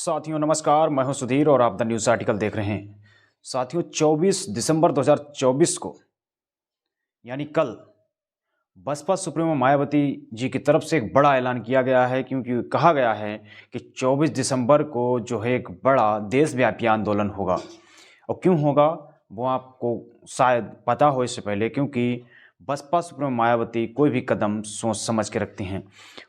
साथियों नमस्कार, मैं हूं सुधीर और आप द न्यूज़ आर्टिकल देख रहे हैं। साथियों 24 दिसंबर 2024 को यानी कल बसपा सुप्रीमो मायावती जी की तरफ से एक बड़ा ऐलान किया गया है, क्योंकि कहा गया है कि 24 दिसंबर को जो है एक बड़ा देशव्यापी आंदोलन होगा। और क्यों होगा वो आपको शायद पता हो इससे पहले, क्योंकि बसपा सुप्रीमो मायावती कोई भी कदम सोच समझ के रखती हैं।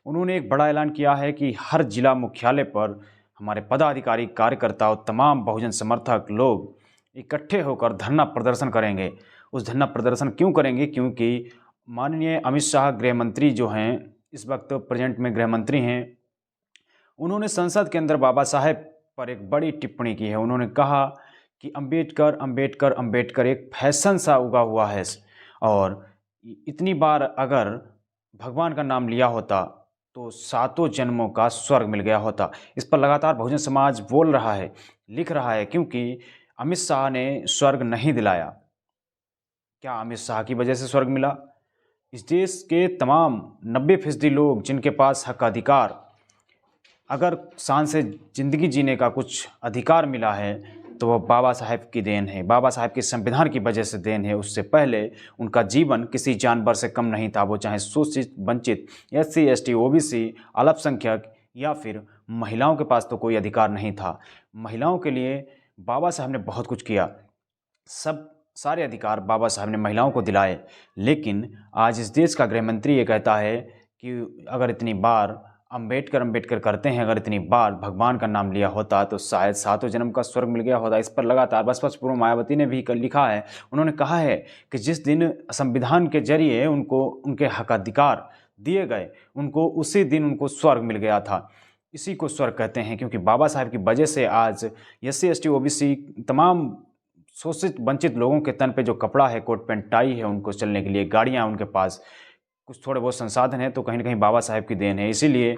उन्होंने एक बड़ा ऐलान किया है कि हर जिला मुख्यालय पर हमारे पदाधिकारी, कार्यकर्ता और तमाम बहुजन समर्थक लोग इकट्ठे होकर धरना प्रदर्शन करेंगे। उस धरना प्रदर्शन क्यों करेंगे? क्योंकि माननीय अमित शाह गृह मंत्री जो हैं, इस वक्त प्रेजेंट में गृह मंत्री हैं, उन्होंने संसद के अंदर बाबा साहेब पर एक बड़ी टिप्पणी की है। उन्होंने कहा कि अंबेडकर अंबेडकर अंबेडकर एक फैशन सा उगा हुआ है, और इतनी बार अगर भगवान का नाम लिया होता तो सातों जन्मों का स्वर्ग मिल गया होता। इस पर लगातार बहुजन समाज बोल रहा है, लिख रहा है, क्योंकि अमित शाह ने स्वर्ग नहीं दिलाया। क्या अमित शाह की वजह से स्वर्ग मिला? इस देश के तमाम 90% लोग जिनके पास हक अधिकार, अगर शान से ज़िंदगी जीने का कुछ अधिकार मिला है तो वह बाबा साहेब की देन है, बाबा साहेब के संविधान की वजह से देन है। उससे पहले उनका जीवन किसी जानवर से कम नहीं था, वो चाहे शोषित, वंचित, SC ST OBC, अल्पसंख्यक या फिर महिलाओं के पास तो कोई अधिकार नहीं था। महिलाओं के लिए बाबा साहब ने बहुत कुछ किया, सारे अधिकार बाबा साहब ने महिलाओं को दिलाए। लेकिन आज इस देश का गृह मंत्री ये कहता है कि अगर इतनी बार अंबेडकर अंबेडकर करते हैं, अगर इतनी बार भगवान का नाम लिया होता तो शायद सातों जन्म का स्वर्ग मिल गया होता। इस पर लगातार बसपा सुप्रीमो मायावती ने भी लिखा है। उन्होंने कहा है कि जिस दिन संविधान के जरिए उनको उनके हक अधिकार दिए गए, उनको उसी दिन उनको स्वर्ग मिल गया था। इसी को स्वर्ग कहते हैं, क्योंकि बाबा साहेब की वजह से आज SC ST OBC तमाम शोषित वंचित लोगों के तन पे जो कपड़ा है, कोट पैंट टाई है, उनको चलने के लिए गाड़ियाँ, उनके पास कुछ थोड़े बहुत संसाधन है, तो कहीं ना कहीं बाबा साहेब की देन है। इसीलिए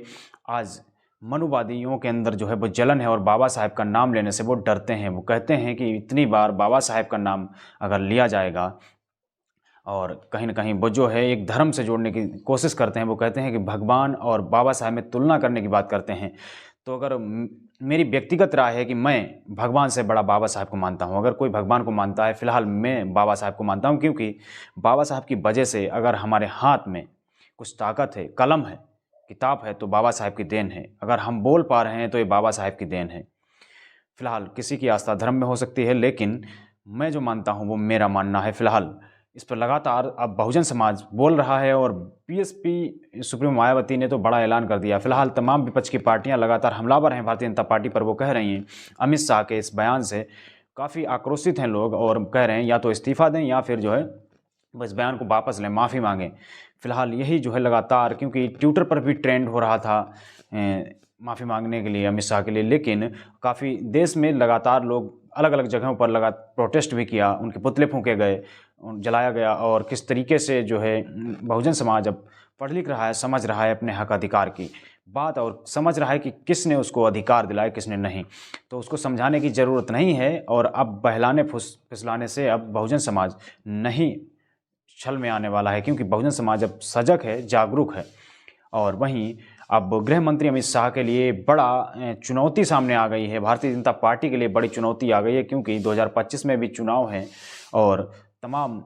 आज मनुवादियों के अंदर जो है वो जलन है, और बाबा साहेब का नाम लेने से वो डरते हैं। वो कहते हैं कि इतनी बार बाबा साहेब का नाम अगर लिया जाएगा, और कहीं ना कहीं वो जो है एक धर्म से जोड़ने की कोशिश करते हैं। वो कहते हैं कि भगवान और बाबा साहेब में तुलना करने की बात करते हैं। तो अगर मेरी व्यक्तिगत राय है कि मैं भगवान से बड़ा बाबा साहब को मानता हूं। अगर कोई भगवान को मानता है, फिलहाल मैं बाबा साहब को मानता हूं, क्योंकि बाबा साहब की वजह से अगर हमारे हाथ में कुछ ताकत है, कलम है, किताब है, तो बाबा साहब की देन है। अगर हम बोल पा रहे हैं तो ये बाबा साहब की देन है। फिलहाल किसी की आस्था धर्म में हो सकती है, लेकिन मैं जो मानता हूँ वो मेरा मानना है। फिलहाल इस पर लगातार अब बहुजन समाज बोल रहा है, और BSP सुप्रीमो मायावती ने तो बड़ा ऐलान कर दिया। फिलहाल तमाम विपक्ष की पार्टियां लगातार हमलावर हैं भारतीय जनता पार्टी पर। वो कह रही हैं अमित शाह के इस बयान से काफ़ी आक्रोशित हैं लोग, और कह रहे हैं या तो इस्तीफा दें या फिर जो है बस बयान को वापस लें, माफ़ी मांगें। फिलहाल यही जो है लगातार, क्योंकि ट्विटर पर भी ट्रेंड हो रहा था माफ़ी मांगने के लिए अमित शाह के लिए, लेकिन काफ़ी देश में लगातार लोग अलग अलग जगहों पर प्रोटेस्ट भी किया, उनके पुतले फूंके गए, जलाया गया। और किस तरीके से जो है बहुजन समाज अब पढ़ लिख रहा है, समझ रहा है अपने हक अधिकार की बात, और समझ रहा है कि किसने उसको अधिकार दिलाए, किसने नहीं। तो उसको समझाने की ज़रूरत नहीं है, और अब बहलाने फुसलाने से अब बहुजन समाज नहीं छल में आने वाला है, क्योंकि बहुजन समाज अब सजग है, जागरूक है। और वहीं अब गृह मंत्री अमित शाह के लिए बड़ा चुनौती सामने आ गई है, भारतीय जनता पार्टी के लिए बड़ी चुनौती आ गई है, क्योंकि 2025 में भी चुनाव है, और तमाम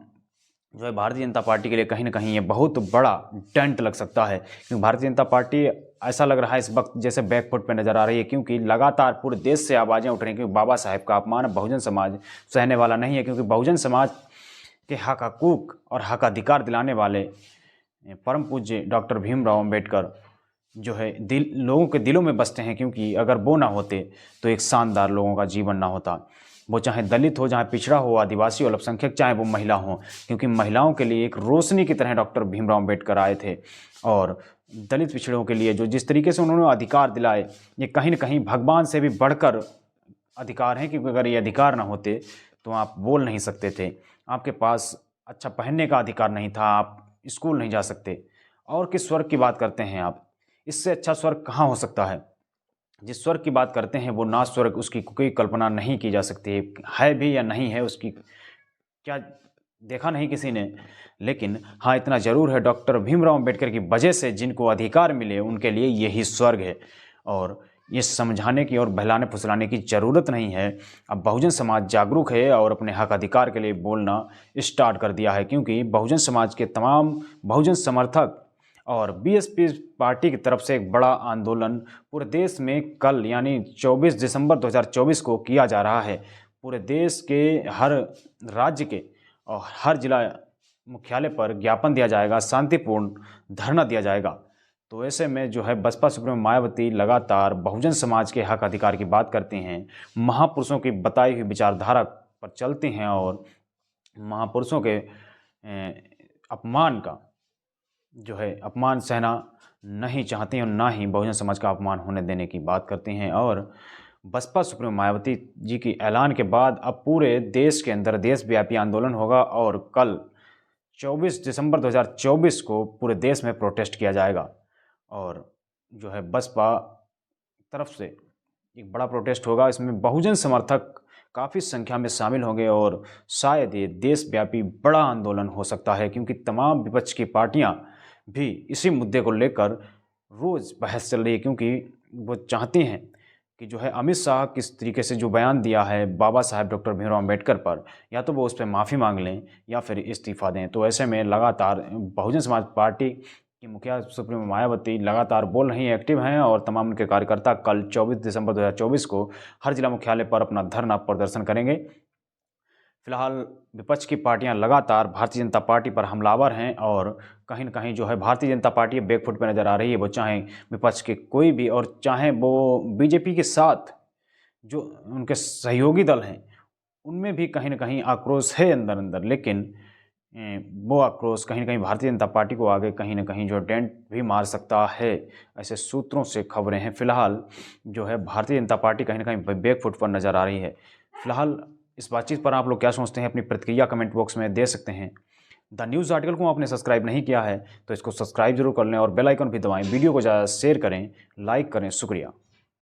जो है भारतीय जनता पार्टी के लिए कहीं ना कहीं ये बहुत बड़ा डेंट लग सकता है। क्योंकि भारतीय जनता पार्टी ऐसा लग रहा है इस वक्त जैसे बैकफुट पे नज़र आ रही है, क्योंकि लगातार पूरे देश से आवाज़ें उठ रही हैं कि बाबा साहेब का अपमान बहुजन समाज सहने वाला नहीं है। क्योंकि बहुजन समाज के हक हकूक और हक अधिकार दिलाने वाले परम पूज्य डॉक्टर भीमराव अम्बेडकर जो है लोगों के दिलों में बसते हैं, क्योंकि अगर वो ना होते तो एक शानदार लोगों का जीवन ना होता। वो चाहे दलित हो, चाहे पिछड़ा हो, आदिवासी हो, अल्पसंख्यक, चाहे वो महिला हो, क्योंकि महिलाओं के लिए एक रोशनी की तरह डॉक्टर भीमराव अम्बेडकर आए थे। और दलित पिछड़ों के लिए जो जिस तरीके से उन्होंने अधिकार दिलाए, ये कहीं ना कहीं भगवान से भी बढ़कर अधिकार हैं। क्योंकि अगर ये अधिकार ना होते तो आप बोल नहीं सकते थे, आपके पास अच्छा पहनने का अधिकार नहीं था, आप स्कूल नहीं जा सकते। और किस स्वर्ग की बात करते हैं आप? इससे अच्छा स्वर्ग कहाँ हो सकता है? जिस स्वर्ग की बात करते हैं वो नाथ स्वर्ग, उसकी कोई कल्पना नहीं की जा सकती है भी या नहीं है, उसकी क्या देखा नहीं किसी ने। लेकिन हाँ, इतना ज़रूर है, डॉक्टर भीमराव अम्बेडकर की वजह से जिनको अधिकार मिले उनके लिए यही स्वर्ग है। और ये समझाने की और बहलाने फुसलाने की ज़रूरत नहीं है। अब बहुजन समाज जागरूक है और अपने हक अधिकार के लिए बोलना स्टार्ट कर दिया है, क्योंकि बहुजन समाज के तमाम बहुजन समर्थक और बीएसपी पार्टी की तरफ से एक बड़ा आंदोलन पूरे देश में कल यानी 24 दिसंबर 2024 को किया जा रहा है। पूरे देश के हर राज्य के और हर जिला मुख्यालय पर ज्ञापन दिया जाएगा, शांतिपूर्ण धरना दिया जाएगा। तो ऐसे में जो है बसपा सुप्रीमो मायावती लगातार बहुजन समाज के हक अधिकार की बात करती हैं, महापुरुषों की बताई हुई विचारधारा पर चलती हैं और महापुरुषों के अपमान का जो है अपमान सहना नहीं चाहती हैं और ना ही बहुजन समाज का अपमान होने देने की बात करती हैं। और बसपा सुप्रीमो मायावती जी की ऐलान के बाद अब पूरे देश के अंदर देशव्यापी आंदोलन होगा और कल 24 दिसंबर 2024 को पूरे देश में प्रोटेस्ट किया जाएगा और जो है बसपा तरफ से एक बड़ा प्रोटेस्ट होगा। इसमें बहुजन समर्थक काफ़ी संख्या में शामिल होंगे और शायद ये देशव्यापी बड़ा आंदोलन हो सकता है, क्योंकि तमाम विपक्ष की पार्टियां भी इसी मुद्दे को लेकर रोज़ बहस चल रही है, क्योंकि वो चाहती हैं कि जो है अमित शाह किस तरीके से जो बयान दिया है बाबा साहेब डॉक्टर भीमराव अम्बेडकर पर, या तो वो उस पर माफ़ी मांग लें या फिर इस्तीफ़ा दें। तो ऐसे में लगातार बहुजन समाज पार्टी की मुखिया सुप्रीमो मायावती लगातार बोल रही हैं, एक्टिव हैं और तमाम उनके कार्यकर्ता कल 24 दिसंबर 2024 को हर जिला मुख्यालय पर अपना धरना प्रदर्शन करेंगे। फिलहाल विपक्ष की पार्टियां लगातार भारतीय जनता पार्टी पर हमलावर हैं और कहीं न कहीं जो है भारतीय जनता पार्टी बैकफुट पे नज़र आ रही है। वो चाहे विपक्ष के कोई भी और चाहे वो बीजेपी के साथ जो उनके सहयोगी दल हैं, उनमें भी कहीं न कहीं आक्रोश है अंदर अंदर, लेकिन वो आक्रोश कहीं न कहीं भारतीय जनता पार्टी को आगे कहीं न कहीं जो डेंट भी मार सकता है, ऐसे सूत्रों से खबरें हैं। फिलहाल जो है भारतीय जनता पार्टी कहीं न कहीं बैकफुट पर नज़र आ रही है। फिलहाल इस बातचीत पर आप लोग क्या सोचते हैं, अपनी प्रतिक्रिया कमेंट बॉक्स में दे सकते हैं। द न्यूज़ आर्टिकल को आपने सब्सक्राइब नहीं किया है तो इसको सब्सक्राइब जरूर कर लें और बेल आइकन भी दबाएं। वीडियो को ज़्यादा शेयर करें, लाइक करें। शुक्रिया।